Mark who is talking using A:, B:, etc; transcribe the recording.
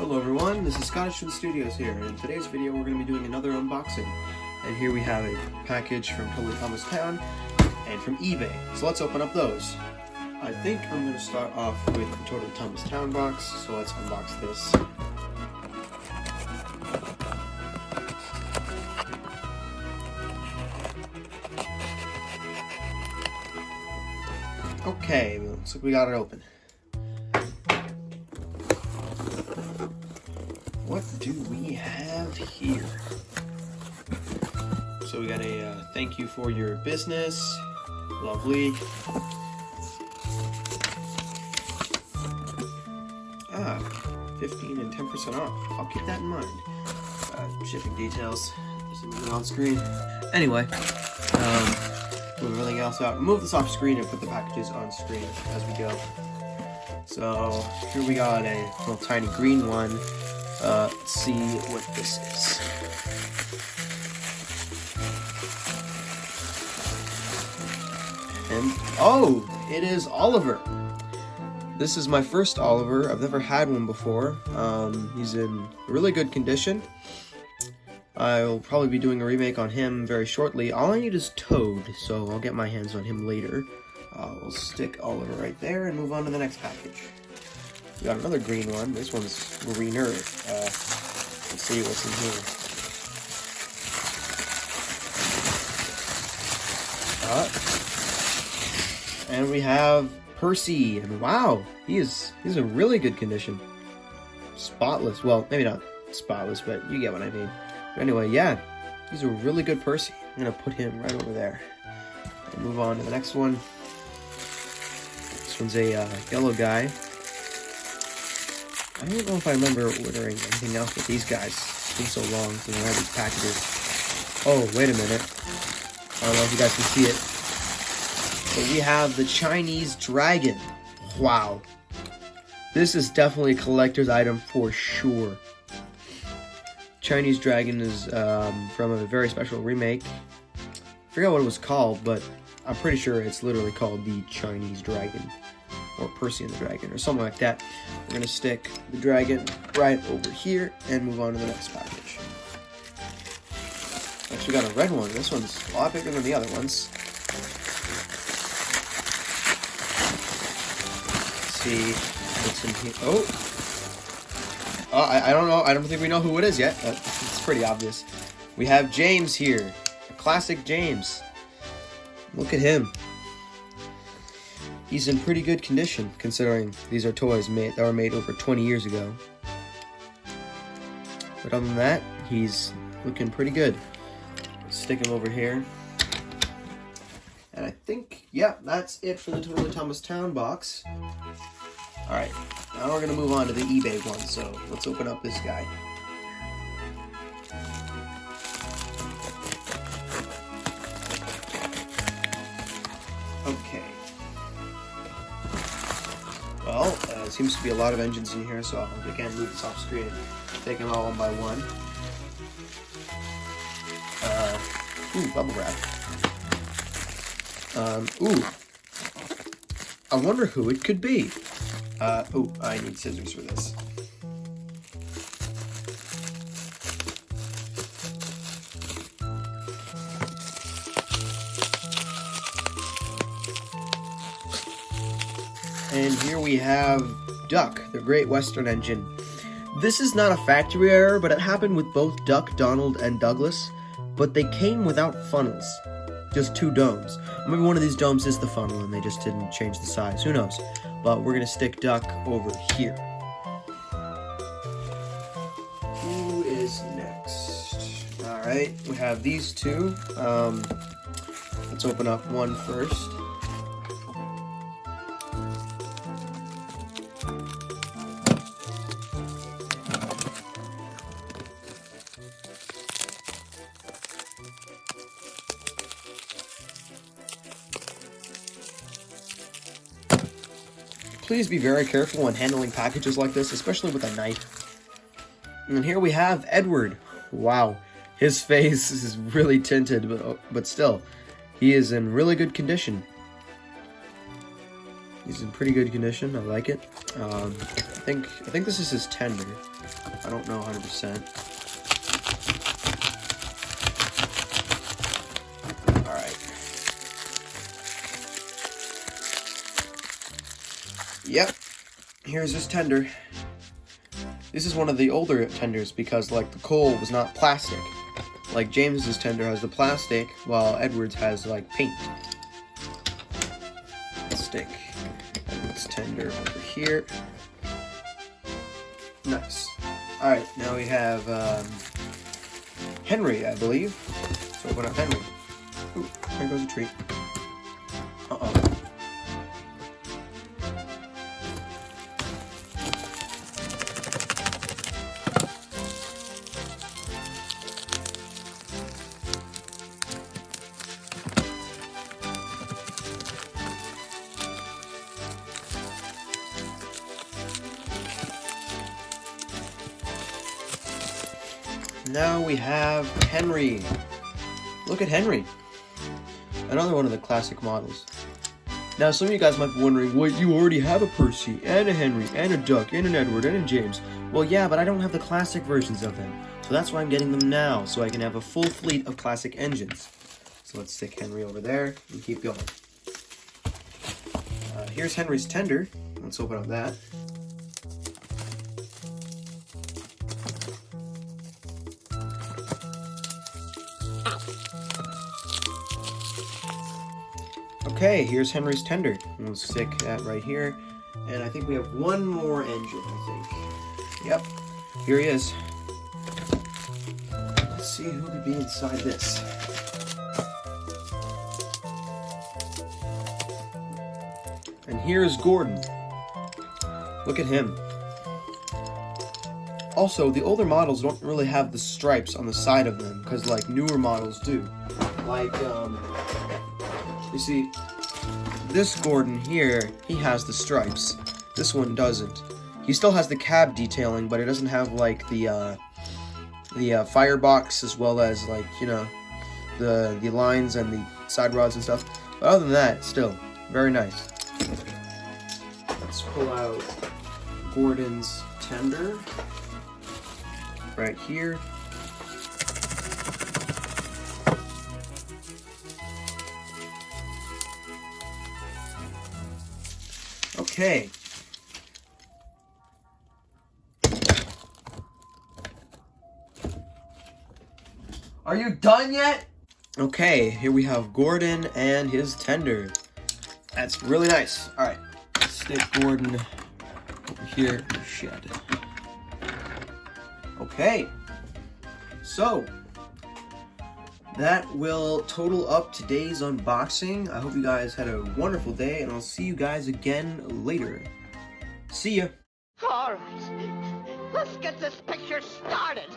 A: Hello everyone, this is Scottish from Studios here, and in today's video we're going to be doing another unboxing. And here we have a package from Untitled Chapter and from eBay. So let's open up those. I think I'm going to start off with the Untitled Chapter box, so let's unbox this. Okay, looks like we got it open. What do we have here? So we got a thank you for your business. Lovely. 15 and 10% off. I'll keep that in mind. Shipping details. Just move it on screen. Anyway, move everything else out. Move this off screen and put the packages on screen as we go. So here we got a little tiny green one. Let's see what this is. And, oh, it is Oliver. This is my first Oliver. I've never had one before. He's in really good condition. I'll probably be doing a remake on him very shortly. All I need is Toad, so I'll get my hands on him later. We'll stick Oliver right there and move on to the next package. We got another green one. This one's greener. Let's see what's in here. And we have Percy, and wow, he's in really good condition. Spotless. Well, maybe not spotless, but you get what I mean. But anyway, yeah, he's a really good Percy. I'm gonna put him right over there. And move on to the next one. This one's a yellow guy. I don't know if I remember ordering anything else with these guys. It's been so long since I had these packages. Oh, wait a minute. I don't know if you guys can see it. But we have the Chinese dragon. Wow. This is definitely a collector's item for sure. Chinese dragon is from a very special remake. I forgot what it was called, but I'm pretty sure it's literally called the Chinese dragon. Or Percy and the Dragon, or something like that. We're going to stick the dragon right over here and move on to the next package. Actually got a red one. This one's a lot bigger than the other ones. Let's see what's in here. Oh, I don't know. I don't think we know who it is yet. It's pretty obvious. We have James here. A classic James. Look at him. He's in pretty good condition, considering these are toys that were made over 20 years ago. But other than that, he's looking pretty good. Let's stick him over here. And I think, yeah, that's it for the Totally Thomas Town box. Alright, now we're going to move on to the eBay one, so let's open up this guy. Okay. Well, there seems to be a lot of engines in here, so I'll again move this off screen and take them all one by one. Bubble wrap. I wonder who it could be. I need scissors for this. And here we have Duck, the Great Western Engine. This is not a factory error, but it happened with both Duck, Donald, and Douglas, but they came without funnels, just two domes. Maybe one of these domes is the funnel and they just didn't change the size, who knows. But we're going to stick Duck over here. Who is next? Alright, we have these two. Let's open up one first. Please be very careful when handling packages like this, especially with a knife. And here we have Edward. Wow, his face is really tinted, but still, he is in really good condition. He's in pretty good condition. I like it. I think this is his tender. I don't know 100%. All right. Yep. Here's his tender. This is one of the older tenders because, like, the coal was not plastic. Like, James's tender has the plastic, while Edward's has, like, paint. Let's stick Edward's tender over here. Nice. Alright, now we have, Henry, I believe. So open up Henry. Ooh, there goes a treat. Uh-oh. Now we have Henry. Look at Henry. Another one of the classic models. Now some of you guys might be wondering, wait, you already have a Percy, and a Henry, and a Duck, and an Edward, and a James. Well, yeah, but I don't have the classic versions of them. So that's why I'm getting them now, so I can have a full fleet of classic engines. So let's stick Henry over there and keep going. Here's Henry's tender. Let's open up that. Okay, here's Henry's tender. We'll stick that right here. And I think we have one more engine, I think. Yep, here he is. Let's see who could be inside this. And here's Gordon. Look at him. Also, the older models don't really have the stripes on the side of them, because, like, newer models do. Like, you see, this Gordon here, he has the stripes. This one doesn't. He still has the cab detailing, but it doesn't have, like, the firebox, as well as, like, you know, the lines and the side rods and stuff. But other than that, still, very nice. Let's pull out Gordon's tender. Right here. Okay. Are you done yet? Okay, here we have Gordon and his tender. That's really nice. All right, let's stick Gordon over here in the shed. Okay, so that will total up today's unboxing. I hope you guys had a wonderful day, and I'll see you guys again later. See ya.
B: All right, let's get this picture started.